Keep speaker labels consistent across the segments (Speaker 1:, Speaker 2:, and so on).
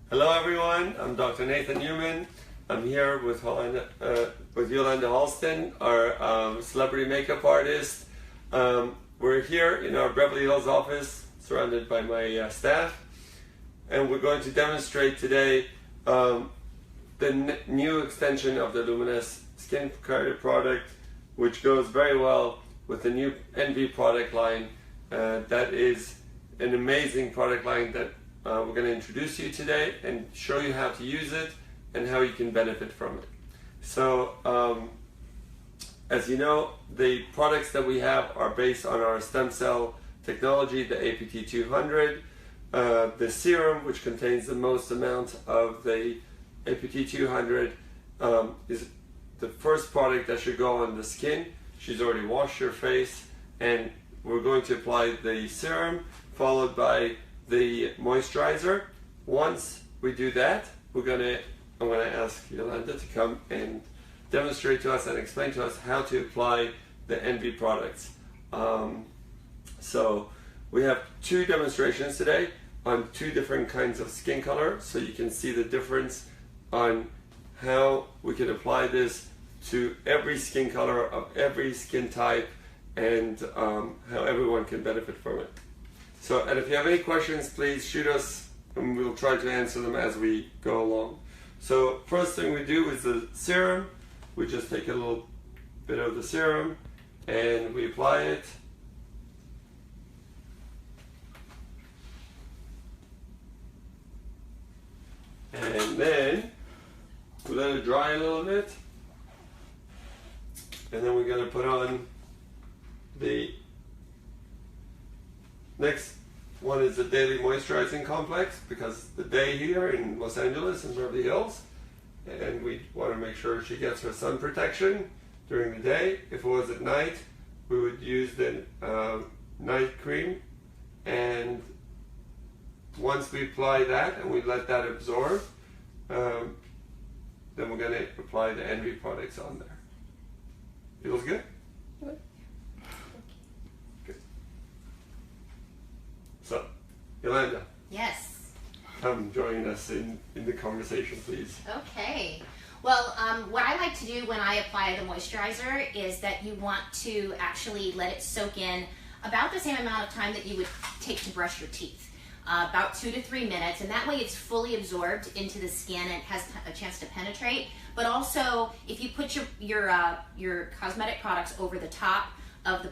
Speaker 1: Hello everyone, I'm Dr. Nathan Newman. I'm here with Yolanda Halston, our celebrity makeup artist. We're here in our Beverly Hills office, surrounded by my staff, and we're going to demonstrate today the new extension of the Luminous Skin Care product, which goes very well with the new NV product line. That is an amazing product line that we're going to introduce you today and show you how to use it and how you can benefit from it. So, as you know, the products that we have are based on our stem cell technology, the APT200, the serum, which contains the most amount of the APT200, is the first product that should go on the skin. She's already washed her face, and we're going to apply the serum followed by the moisturizer. Once we do that, I'm gonna ask Yolanda to come and demonstrate to us and explain to us how to apply the NV products. So we have two demonstrations today on two different kinds of skin color, so you can see the difference on how we can apply this to every skin color of every skin type, and how everyone can benefit from it. So, and if you have any questions, please shoot us and we'll try to answer them as we go along. So first thing we do is the serum. We just take a little bit of the serum and we apply it. And then we let it dry a little bit. And then we're going to put on the next one is the Daily Moisturizing Complex, because the day here in Los Angeles and Beverly Hills, and we want to make sure she gets her sun protection during the day. If it was at night, we would use the night cream, and once we apply that and we let that absorb, then we're going to apply the NV products on there. Feels good? Good. So, Yolanda.
Speaker 2: Yes.
Speaker 1: Come join us in the conversation, please.
Speaker 2: Okay. Well, what I like to do when I apply the moisturizer is that you want to actually let it soak in about the same amount of time that you would take to brush your teeth. About 2 to 3 minutes, and that way it's fully absorbed into the skin and has a chance to penetrate. But also, if you put your cosmetic products over the top of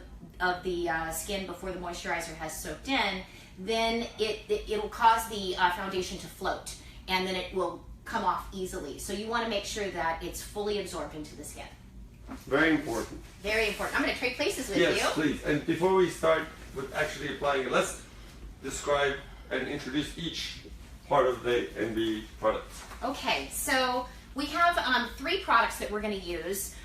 Speaker 2: the skin before the moisturizer has soaked in, then it'll cause the foundation to float, and then it will come off easily. So you want to make sure that it's fully absorbed into the skin.
Speaker 1: Very important.
Speaker 2: Very important. I'm going to trade places with you.
Speaker 1: Yes, please. And before we start with actually applying it, let's describe and introduce each part of the NV products.
Speaker 2: Okay, so we have 3 products that we're going to use.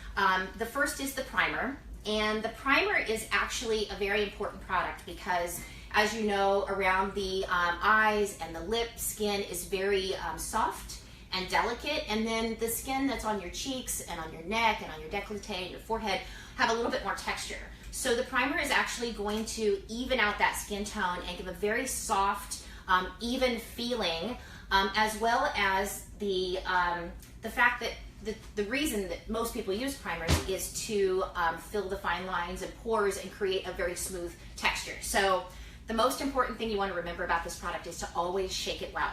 Speaker 2: The first is the primer, and the primer is actually a very important product because, as you know, around the eyes and the lip skin is very soft and delicate, and then the skin that's on your cheeks and on your neck and on your décolleté and your forehead have a little bit more texture. So the primer is actually going to even out that skin tone and give a very soft, even feeling, as well as the fact that the reason that most people use primers is to fill the fine lines and pores and create a very smooth texture. So the most important thing you want to remember about this product is to always shake it well.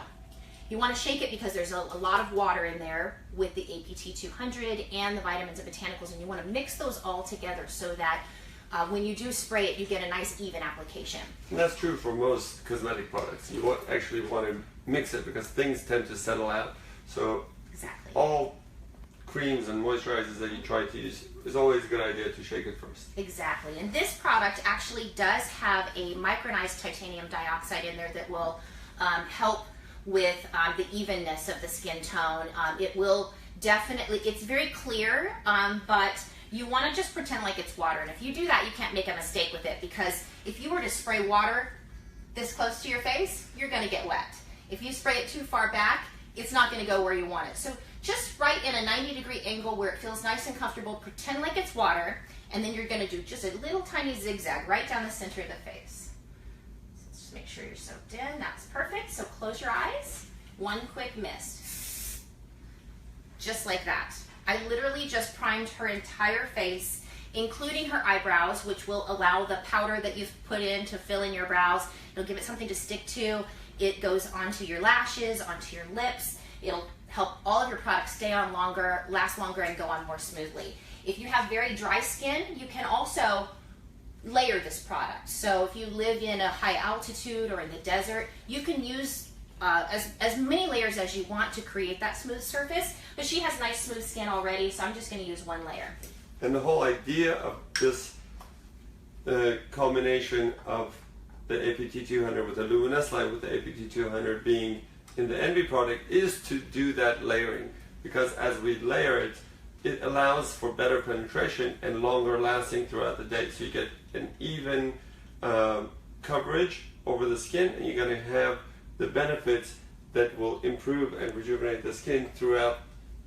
Speaker 2: You want to shake it because there's a lot of water in there with the APT200 and the vitamins and botanicals, and you want to mix those all together so that when you do spray it, you get a nice even application.
Speaker 1: And that's true for most cosmetic products. You actually want to mix it because things tend to settle out. So
Speaker 2: exactly.
Speaker 1: All creams and moisturizers that you try to use, it's always a good idea to shake it first.
Speaker 2: Exactly. And this product actually does have a micronized titanium dioxide in there that will help with the evenness of the skin tone. It will definitely, it's very clear, but you want to just pretend like it's water. And if you do that, you can't make a mistake with it, because if you were to spray water this close to your face, you're going to get wet. If you spray it too far back, it's not going to go where you want it. So just right in a 90-degree angle where it feels nice and comfortable, pretend like it's water, and then you're going to do just a little tiny zigzag right down the center of the face. So just make sure you're soaked in. That's perfect. So close your eyes One quick mist. Just like that. I literally just primed her entire face, including her eyebrows, which will allow the powder that you've put in to fill in your brows. It'll give it something to stick to. It goes onto your lashes, onto your lips. It'll help all of your products stay on longer, last longer, and go on more smoothly. If you have very dry skin, you can also layer this product. So if you live in a high altitude or in the desert, you can use as many layers as you want to create that smooth surface. But she has nice smooth skin already, so I'm just going to use one layer.
Speaker 1: And the whole idea of this combination of the APT200 with the Luminous Light with the APT200 being in the Envy product is to do that layering, because as we layer it, it allows for better penetration and longer lasting throughout the day. So you get an even coverage over the skin, and you're going to have the benefits that will improve and rejuvenate the skin throughout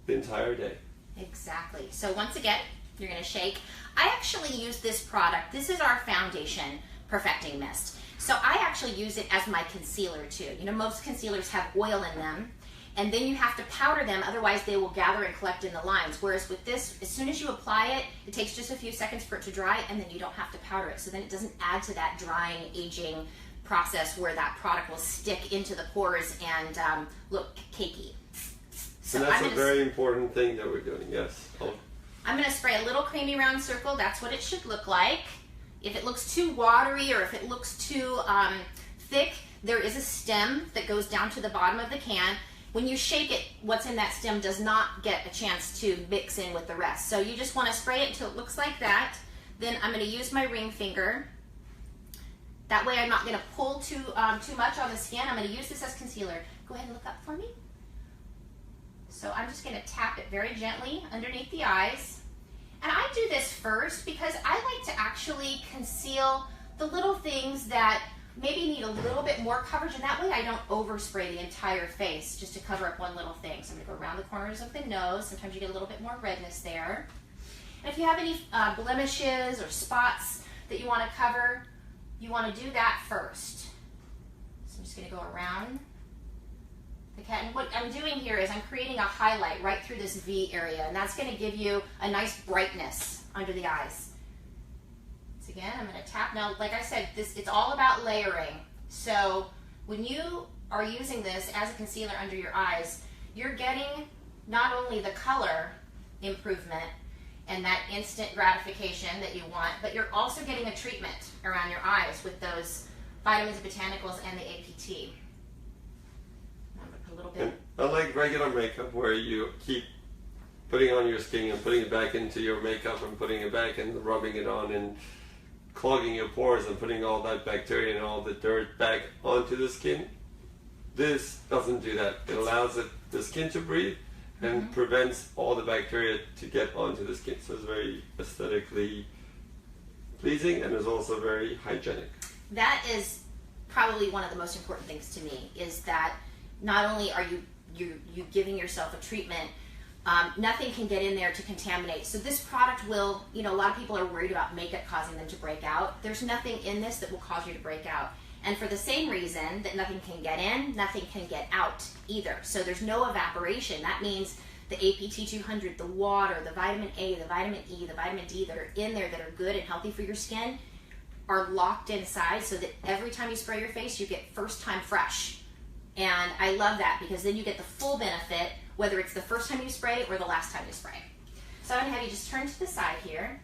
Speaker 1: the entire day.
Speaker 2: Exactly. So once again, you're going to shake. I actually use this product. This is our foundation perfecting mist. So I actually use it as my concealer too. You know, most concealers have oil in them, and then you have to powder them, otherwise they will gather and collect in the lines. Whereas with this, as soon as you apply it, it takes just a few seconds for it to dry, and then you don't have to powder it. So then it doesn't add to that drying, aging process where that product will stick into the pores and look cakey. So
Speaker 1: and that's a very important thing that we're doing, yes.
Speaker 2: I'm going to spray a little creamy round circle. That's what it should look like. If it looks too watery or if it looks too thick, there is a stem that goes down to the bottom of the can. When you shake it, what's in that stem does not get a chance to mix in with the rest. So you just want to spray it until it looks like that. Then I'm going to use my ring finger. That way I'm not going to pull too much on the skin. I'm going to use this as concealer. Go ahead and look up for me. So I'm just going to tap it very gently underneath the eyes. And I do this first because I like to actually conceal the little things that maybe need a little bit more coverage, and that way I don't overspray the entire face just to cover up one little thing. So I'm going to go around the corners of the nose. Sometimes you get a little bit more redness there. And if you have any blemishes or spots that you want to cover, you want to do that first. So I'm just going to go around the cat. And what I'm doing here is I'm creating a highlight right through this V area, and that's going to give you a nice brightness under the eyes. So again, I'm going to tap. Now, like I said, it's all about layering. So when you are using this as a concealer under your eyes, you're getting not only the color improvement and that instant gratification that you want, but you're also getting a treatment around your eyes with those vitamins and botanicals and the APT. I'm going to put a little bit.
Speaker 1: And unlike regular makeup where you keep putting on your skin and putting it back into your makeup and putting it back and rubbing it on and clogging your pores and putting all that bacteria and all the dirt back onto the skin, this doesn't do that. It allows the skin to breathe and prevents all the bacteria to get onto the skin. So it's very aesthetically pleasing and is also very hygienic.
Speaker 2: That is probably one of the most important things to me, is that not only are you giving yourself a treatment, nothing can get in there to contaminate. So this product will, you know, a lot of people are worried about makeup causing them to break out. There's nothing in this that will cause you to break out. And for the same reason that nothing can get in, nothing can get out either. So there's no evaporation. That means the APT200, the water, the vitamin A, the vitamin E, the vitamin D that are in there that are good and healthy for your skin are locked inside, so that every time you spray your face, you get first time fresh. And I love that, because then you get the full benefit, whether it's the first time you spray or the last time you spray. So I'm going to have you just turn to the side here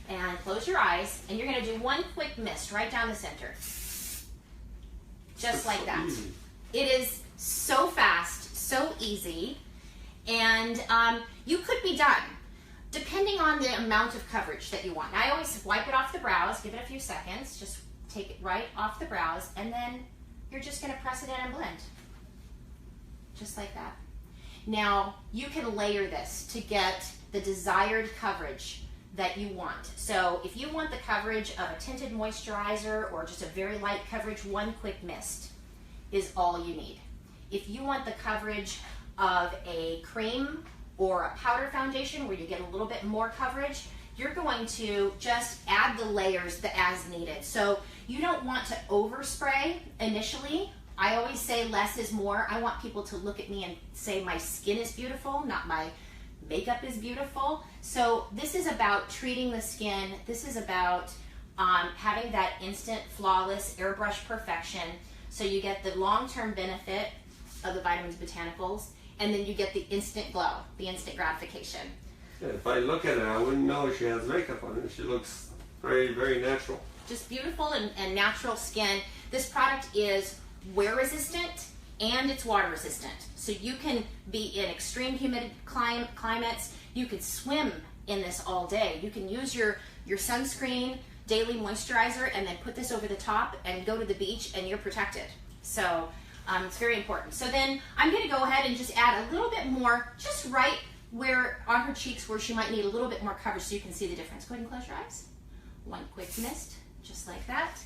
Speaker 2: and close your eyes, and you're going to do one quick mist right down the center. Just like that. It is so fast, so easy, and you could be done depending on the amount of coverage that you want. Now, I always wipe it off the brows, give it a few seconds, just take it right off the brows, and then you're just going to press it in and blend. Just like that. Now, you can layer this to get the desired coverage that you want. So if you want the coverage of a tinted moisturizer or just a very light coverage, one quick mist is all you need. If you want the coverage of a cream or a powder foundation where you get a little bit more coverage, you're going to just add the layers as needed. So you don't want to overspray initially I always say less is more. I want people to look at me and say my skin is beautiful, not my makeup is beautiful. So this is about treating the skin. This is about having that instant, flawless, airbrush perfection. So you get the long-term benefit of the vitamins, botanicals, and then you get the instant glow, the instant gratification.
Speaker 1: Yeah, if I look at her, I wouldn't know she has makeup on her. She looks very, very natural.
Speaker 2: Just beautiful and natural skin. This product is wear resistant and it's water resistant. So you can be in extreme humid climates. You could swim in this all day. You can use your sunscreen, daily moisturizer, and then put this over the top and go to the beach and you're protected. So it's very important. So then I'm going to go ahead and just add a little bit more, just right where on her cheeks where she might need a little bit more coverage so you can see the difference. Go ahead and close your eyes. One quick mist, just like that.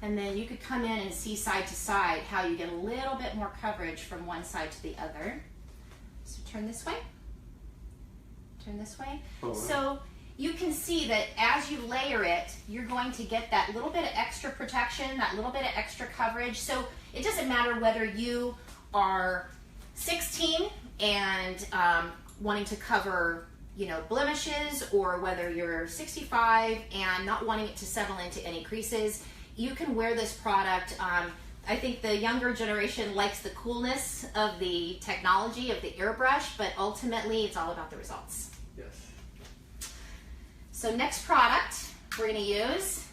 Speaker 2: And then you could come in and see side to side how you get a little bit more coverage from one side to the other. So turn this way. Turn this way. Oh, wow. So you can see that as you layer it, you're going to get that little bit of extra protection, that little bit of extra coverage. So it doesn't matter whether you are 16 and wanting to cover, you know, blemishes, or whether you're 65 and not wanting it to settle into any creases. You can wear this product. I think the younger generation likes the coolness of the technology of the airbrush, but ultimately it's all about the results.
Speaker 1: Yes.
Speaker 2: So next product we're going to use,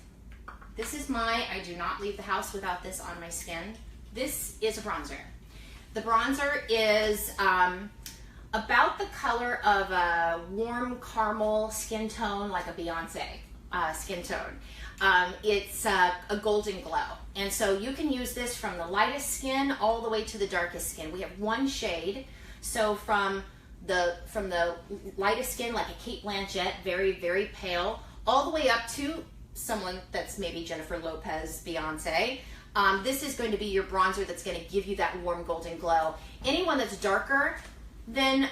Speaker 2: this is I do not leave the house without this on my skin. This is a bronzer. The bronzer is about the color of a warm caramel skin tone, like a Beyonce skin tone. It's a golden glow. And so you can use this from the lightest skin all the way to the darkest skin. We have one shade. So from the lightest skin, like a Kate Blanchett, very, very pale, all the way up to someone that's maybe Jennifer Lopez, Beyonce. This is going to be your bronzer that's going to give you that warm golden glow. Anyone that's darker than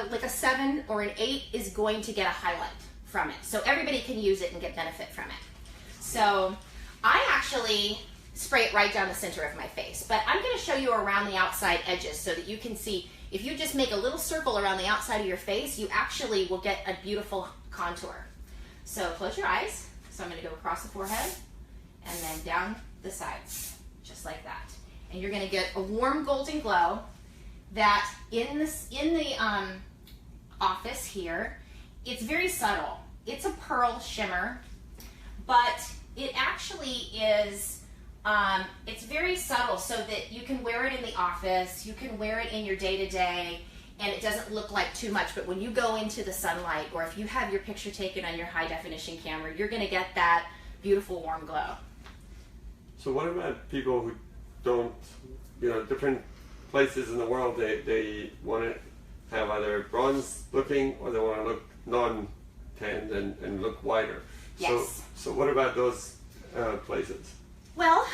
Speaker 2: like a 7 or an 8 is going to get a highlight from it. So everybody can use it and get benefit from it. So I actually spray it right down the center of my face, but I'm going to show you around the outside edges so that you can see. If you just make a little circle around the outside of your face, you actually will get a beautiful contour. So close your eyes. So I'm going to go across the forehead and then down the sides, just like that. And you're going to get a warm golden glow that in the office here, it's very subtle. It's a pearl shimmer, but it actually is, it's very subtle so that you can wear it in the office, you can wear it in your day-to-day, and it doesn't look like too much, but when you go into the sunlight, or if you have your picture taken on your high-definition camera, you're going to get that beautiful warm glow.
Speaker 1: So what about people who don't, you know, different places in the world, they want to have either bronze looking or they want to look non-tanned and look whiter.
Speaker 2: Yes.
Speaker 1: So what about those places?
Speaker 2: Well,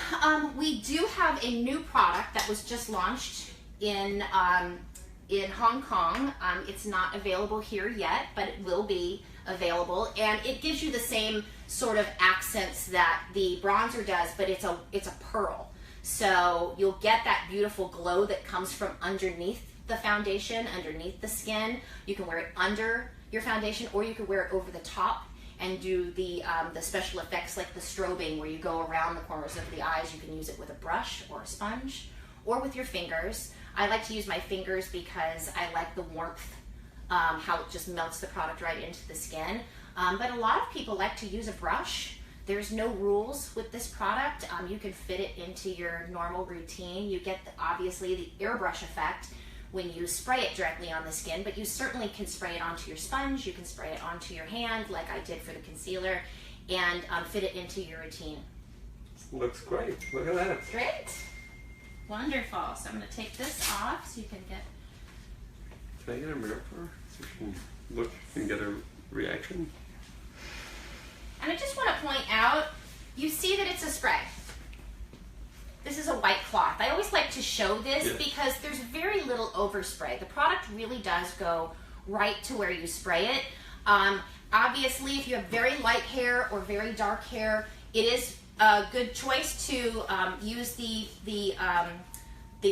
Speaker 2: we do have a new product that was just launched in Hong Kong. It's not available here yet, but it will be available, and it gives you the same sort of accents that the bronzer does, but it's a pearl. So you'll get that beautiful glow that comes from underneath the foundation, underneath the skin. You can wear it under your foundation, or you can wear it over the top and do the special effects like the strobing, where you go around the corners of the eyes. You can use it with a brush or a sponge or with your fingers. I like to use my fingers because I like the warmth, how it just melts the product right into the skin. But a lot of people like to use a brush. There's no rules with this product. You can fit it into your normal routine. You get, obviously, the airbrush effect when you spray it directly on the skin, but you certainly can spray it onto your sponge. You can spray it onto your hand, like I did for the concealer, and fit it into your routine.
Speaker 1: Looks great. Look at that.
Speaker 2: Great. Wonderful. So I'm going to take this off so you can get...
Speaker 1: Can I get a mirror for her so you can look and get a reaction?
Speaker 2: And I just want to point out, you see that it's a spray. This is a white cloth. I always like to show this because there's very little overspray. The product really does go right to where you spray it. Obviously, if you have very light hair or very dark hair, it is a good choice to use the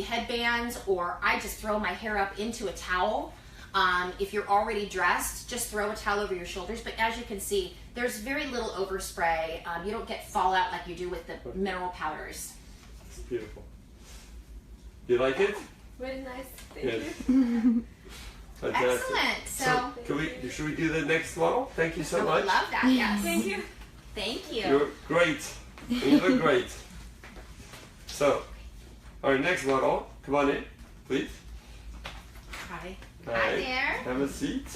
Speaker 2: headbands, or I just throw my hair up into a towel. If you're already dressed, just throw a towel over your shoulders. But as you can see, there's very little overspray. You don't get fallout like you do with the mineral powders.
Speaker 1: It's beautiful. You like it?
Speaker 3: Very nice. Thank
Speaker 1: Yes.
Speaker 3: you.
Speaker 1: Fantastic.
Speaker 2: Excellent. So,
Speaker 1: Should we do the next model? Thank you so
Speaker 2: I
Speaker 1: much.
Speaker 2: love that. Yes.
Speaker 3: Thank you.
Speaker 2: Thank you.
Speaker 1: You're great. You look great. So, our next model, come on in, please.
Speaker 2: Hi.
Speaker 1: Hi.
Speaker 2: Hi there.
Speaker 1: Have a seat.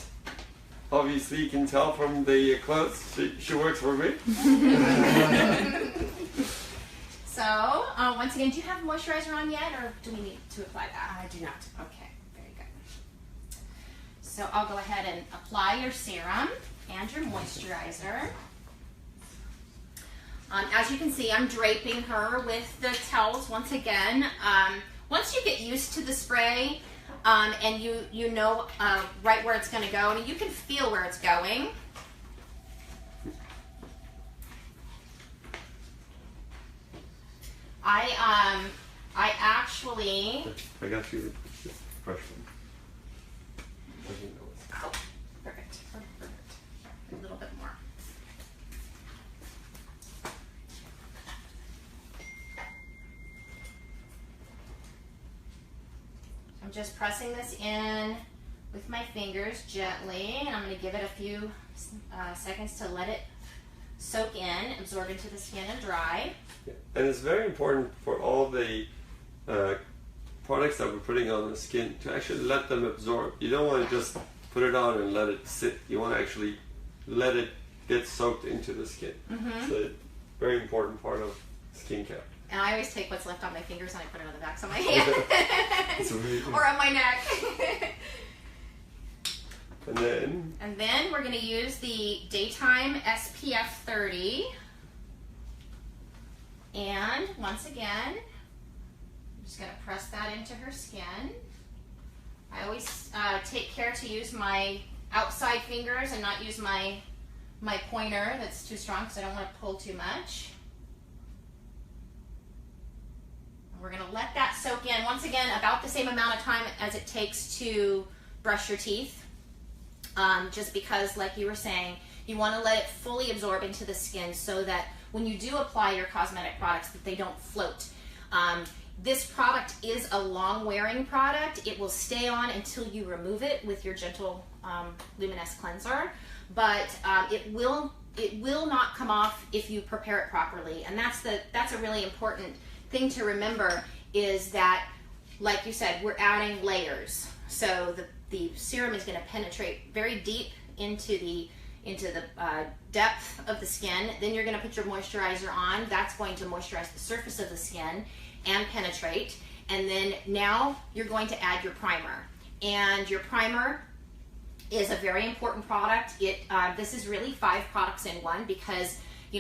Speaker 1: Obviously, you can tell from the clothes, she works for me.
Speaker 2: So, once again, do you have moisturizer on yet, or do we need to apply that?
Speaker 3: I do not.
Speaker 2: Okay, very good. So I'll go ahead and apply your serum and your moisturizer. As you can see, I'm draping her with the towels once again. Once you get used to the spray and you know right where it's going to go, and you can feel where it's going. I actually.
Speaker 1: I got you this fresh one.
Speaker 2: Oh, perfect. Perfect. A little bit more. I'm just pressing this in with my fingers gently, and I'm going to give it a few seconds to let it soak in, absorb into the skin, and dry.
Speaker 1: Yeah. And it's very important for all the products that we're putting on the skin to actually let them absorb. You don't want to just put it on and let it sit. You want to actually let it get soaked into the skin.
Speaker 2: Mm-hmm.
Speaker 1: So, very important part of skincare.
Speaker 2: And I always take what's left on my fingers and I put it on the backs of my hand.
Speaker 1: It's really
Speaker 2: or on my neck.
Speaker 1: And
Speaker 2: then we're going to use the Daytime SPF 30. And once again, I'm just going to press that into her skin. I always take care to use my outside fingers and not use my pointer that's too strong because I don't want to pull too much. We're going to let that soak in, once again, about the same amount of time as it takes to brush your teeth. Just because, like you were saying, you want to let it fully absorb into the skin so that when you do apply your cosmetic products, that they don't float. This product is a long-wearing product. It will stay on until you remove it with your gentle Luminous cleanser, but it will not come off if you prepare it properly. And that's a really important thing to remember, is that, like you said, we're adding layers. So the serum is going to penetrate very deep into the depth of the skin. Then you're going to put your moisturizer on. That's going to moisturize the surface of the skin and penetrate. And then now you're going to add your primer. And your primer is a very important product. This is really 5 products in one, because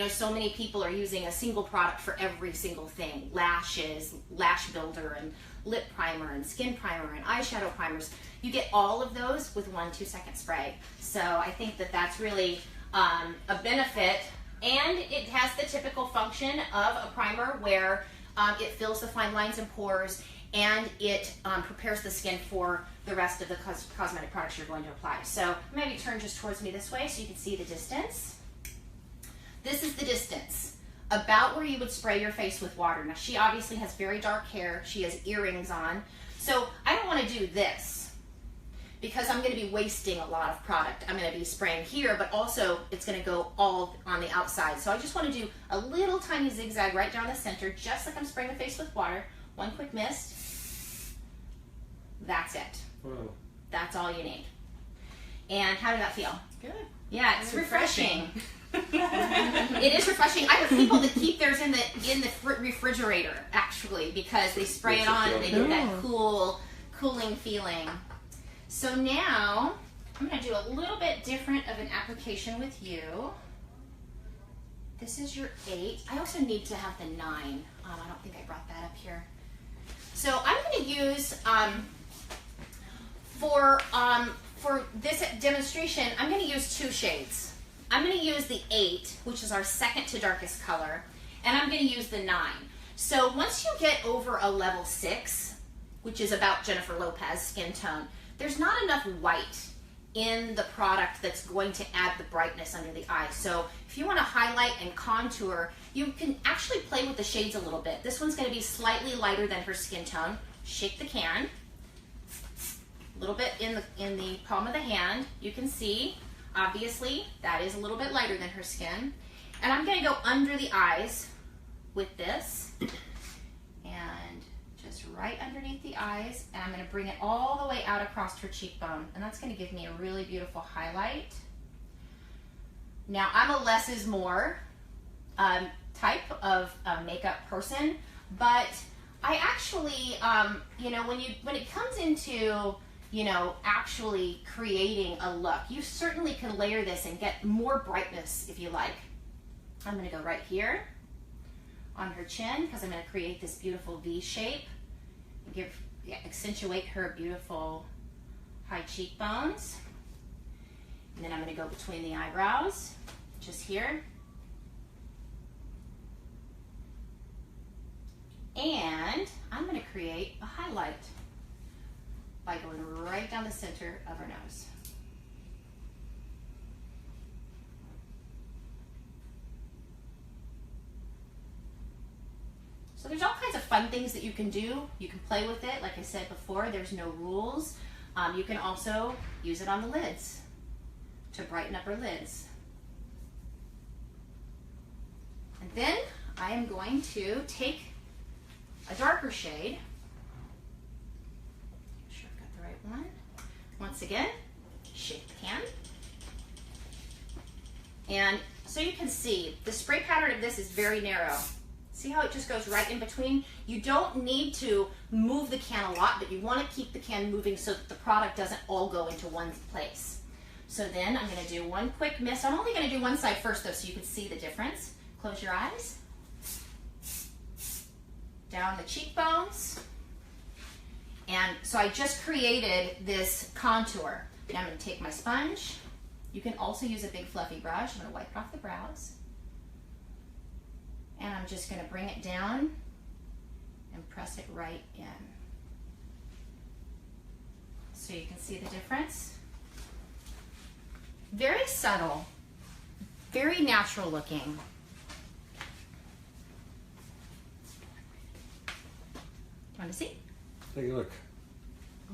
Speaker 2: so many people are using a single product for every single thing. Lashes, lash builder, and lip primer, and skin primer, and eyeshadow primers. You get all of those with 1 2-second spray. So I think that that's really a benefit. And it has the typical function of a primer where it fills the fine lines and pores, and it prepares the skin for the rest of the cosmetic products you're going to apply. So maybe turn just towards me this way so you can see the distance. This is the distance, about where you would spray your face with water. Now, she obviously has very dark hair. She has earrings on. So I don't want to do this because I'm going to be wasting a lot of product. I'm going to be spraying here, but also it's going to go all on the outside. So I just want to do a little tiny zigzag right down the center, just like I'm spraying the face with water. 1 quick mist. That's it.
Speaker 1: wow.
Speaker 2: That's all you need. And how did that feel?
Speaker 3: Good.
Speaker 2: Yeah, it's refreshing. It is refreshing. I have people that keep theirs in the refrigerator, actually, because they spray it on and they get that cooling feeling. So now I'm going to do a little bit different of an application with you. This is your 8. I also need to have the 9. I don't think I brought that up here. So I'm going to use for this demonstration, I'm going to use 2 shades. I'm going to use the 8, which is our second to darkest color, and I'm going to use the 9. So once you get over a level 6, which is about Jennifer Lopez skin tone, there's not enough white in the product that's going to add the brightness under the eye. So if you want to highlight and contour, you can actually play with the shades a little bit. This one's going to be slightly lighter than her skin tone. Shake the can. A little bit in the palm of the hand. You can see, obviously, that is a little bit lighter than her skin. And I'm going to go under the eyes with this. And just right underneath the eyes. And I'm going to bring it all the way out across her cheekbone. And that's going to give me a really beautiful highlight. Now, I'm a less is more type of makeup person, but I actually, you know, when it comes into, you know, actually creating a look, you certainly can layer this and get more brightness if you like. I'm going to go right here on her chin because I'm going to create this beautiful V shape and accentuate her beautiful high cheekbones. And then I'm going to go between the eyebrows, just here. And I'm going to create a highlight by going right down the center of her nose. So there's all kinds of fun things that you can do. You can play with it. Like I said before, there's no rules. You can also use it on the lids to brighten up her lids. And then I am going to take a darker shade. Make sure I've got the right one. Once again, shake the can. And so you can see, the spray pattern of this is very narrow. See how it just goes right in between? You don't need to move the can a lot, but you want to keep the can moving so that the product doesn't all go into one place. So then I'm going to do one quick mist. I'm only going to do one side first though so you can see the difference. Close your eyes. Down the cheekbones. And so I just created this contour. Now I'm going to take my sponge. You can also use a big fluffy brush. I'm going to wipe off the brows. And I'm just going to bring it down and press it right in. So you can see the difference. Very subtle, very natural looking. Want to see?
Speaker 1: Take a look.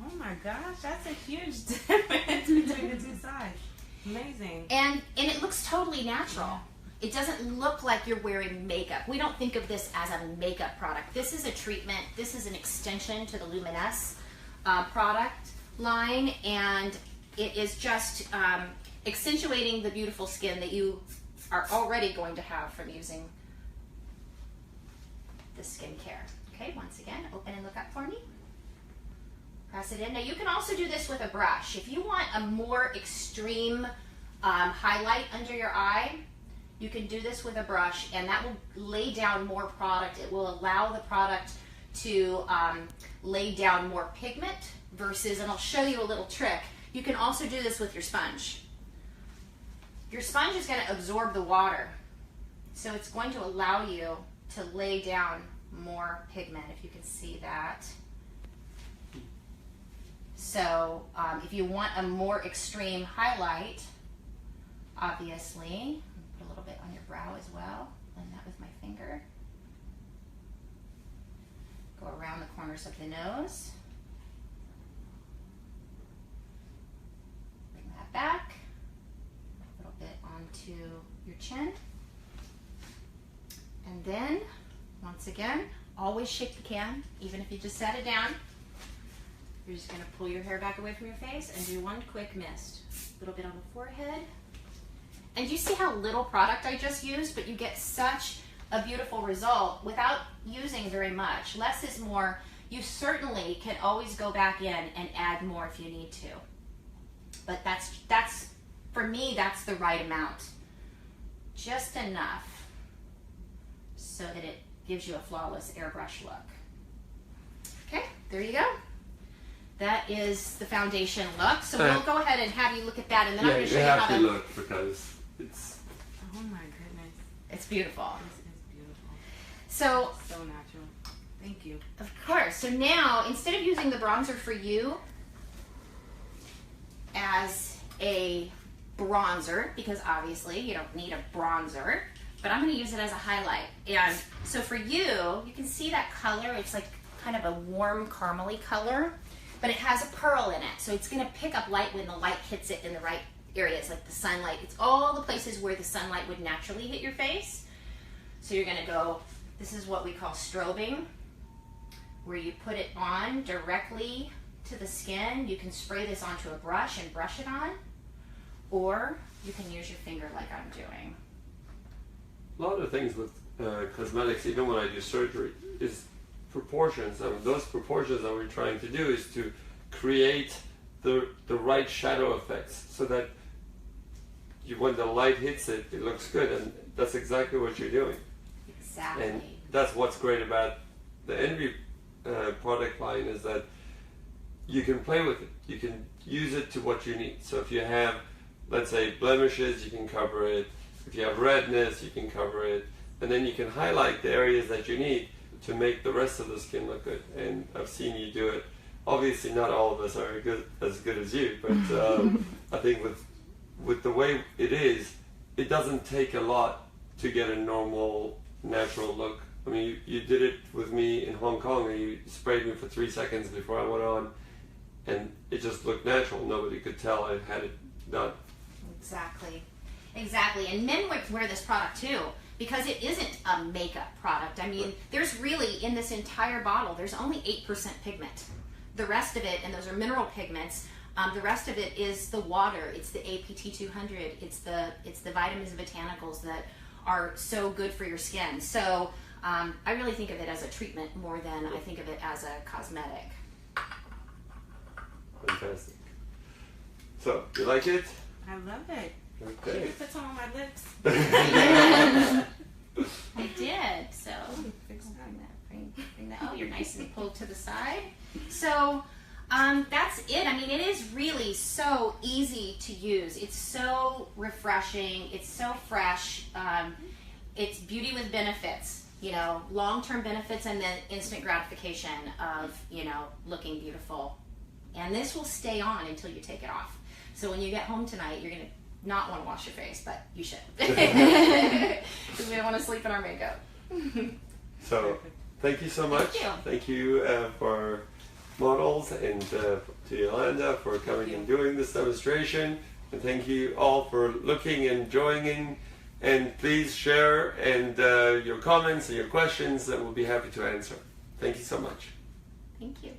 Speaker 3: Oh my gosh, that's a huge difference between the two sides. Amazing.
Speaker 2: And it looks totally natural. Yeah. It doesn't look like you're wearing makeup. We don't think of this as a makeup product. This is a treatment. This is an extension to the Luminous product line, and it is just accentuating the beautiful skin that you are already going to have from using this skincare. Okay, once again, open and look up for me. Press it in. Now you can also do this with a brush. If you want a more extreme highlight under your eye, you can do this with a brush, and that will lay down more product. It will allow the product to lay down more pigment versus, and I'll show you a little trick. You can also do this with your sponge. Your sponge is going to absorb the water, so it's going to allow you to lay down more pigment, if you can see that. So if you want a more extreme highlight, obviously, put a little bit on your brow as well. Blend that with my finger. Go around the corners of the nose. Bring that back. A little bit onto your chin. And then, once again, always shake the can, even if you just set it down. You're just going to pull your hair back away from your face and do one quick mist. A little bit on the forehead. And you see how little product I just used, but you get such a beautiful result without using very much. Less is more. You certainly can always go back in and add more if you need to. But that's for me, that's the right amount. Just enough so that it gives you a flawless airbrush look. Okay, there you go. That is the foundation look. So we'll go ahead and have you look at that, and then I'm going to show you how to
Speaker 1: look because it's.
Speaker 3: Oh my goodness.
Speaker 2: It's beautiful.
Speaker 3: This is beautiful.
Speaker 2: So
Speaker 3: natural. Thank you.
Speaker 2: of course. So now, instead of using the bronzer for you as a bronzer, because obviously you don't need a bronzer, but I'm going to use it as a highlight. And so for you, you can see that color. It's like kind of a warm caramely color, but it has a pearl in it. So it's going to pick up light when the light hits it in the right areas, like the sunlight. It's all the places where the sunlight would naturally hit your face. So you're going to go, this is what we call strobing, where you put it on directly to the skin. You can spray this onto a brush and brush it on, or you can use your finger like I'm doing.
Speaker 1: A lot of things with cosmetics, even when I do surgery, is proportions. I mean, those proportions that we're trying to do is to create the right shadow effects so that when the light hits it, it looks good, and that's exactly what you're doing.
Speaker 2: Exactly.
Speaker 1: And that's what's great about the Envy product line, is that you can play with it. You can use it to what you need. So if you have, let's say, blemishes, you can cover it. If you have redness, you can cover it. And then you can highlight the areas that you need to make the rest of the skin look good. And I've seen you do it. Obviously, not all of us are as good as you, but I think with the way it is, it doesn't take a lot to get a normal, natural look. I mean, you did it with me in Hong Kong, and you sprayed me for 3 seconds before I went on, and it just looked natural. Nobody could tell I had it done.
Speaker 2: Exactly. Exactly. And men would wear this product too, because it isn't a makeup product. I mean, there's really, in this entire bottle, there's only 8% pigment. The rest of it, and those are mineral pigments, the rest of it is the water, it's the APT 200, it's the vitamins and botanicals that are so good for your skin. So I really think of it as a treatment more than I think of it as a cosmetic.
Speaker 1: Fantastic. So, you like it?
Speaker 3: I love it.
Speaker 1: Okay.
Speaker 3: Can you put some on my lips?
Speaker 2: I did. So
Speaker 3: Fix that.
Speaker 2: bring that. Oh, you're nice and pulled to the side. So that's it. I mean, it is really so easy to use. It's so refreshing. It's so fresh. It's beauty with benefits. You know, long-term benefits, and then instant gratification of, you know, looking beautiful. And this will stay on until you take it off. So when you get home tonight, you're going to not want to wash your face, but you should. Because we don't want to sleep in our makeup.
Speaker 1: So, thank you so much.
Speaker 2: Thank
Speaker 1: you for models, and to Yolanda for coming and doing this demonstration. And thank you all for looking and joining. And please share and your comments and your questions, and we'll be happy to answer. Thank you so much.
Speaker 2: Thank you.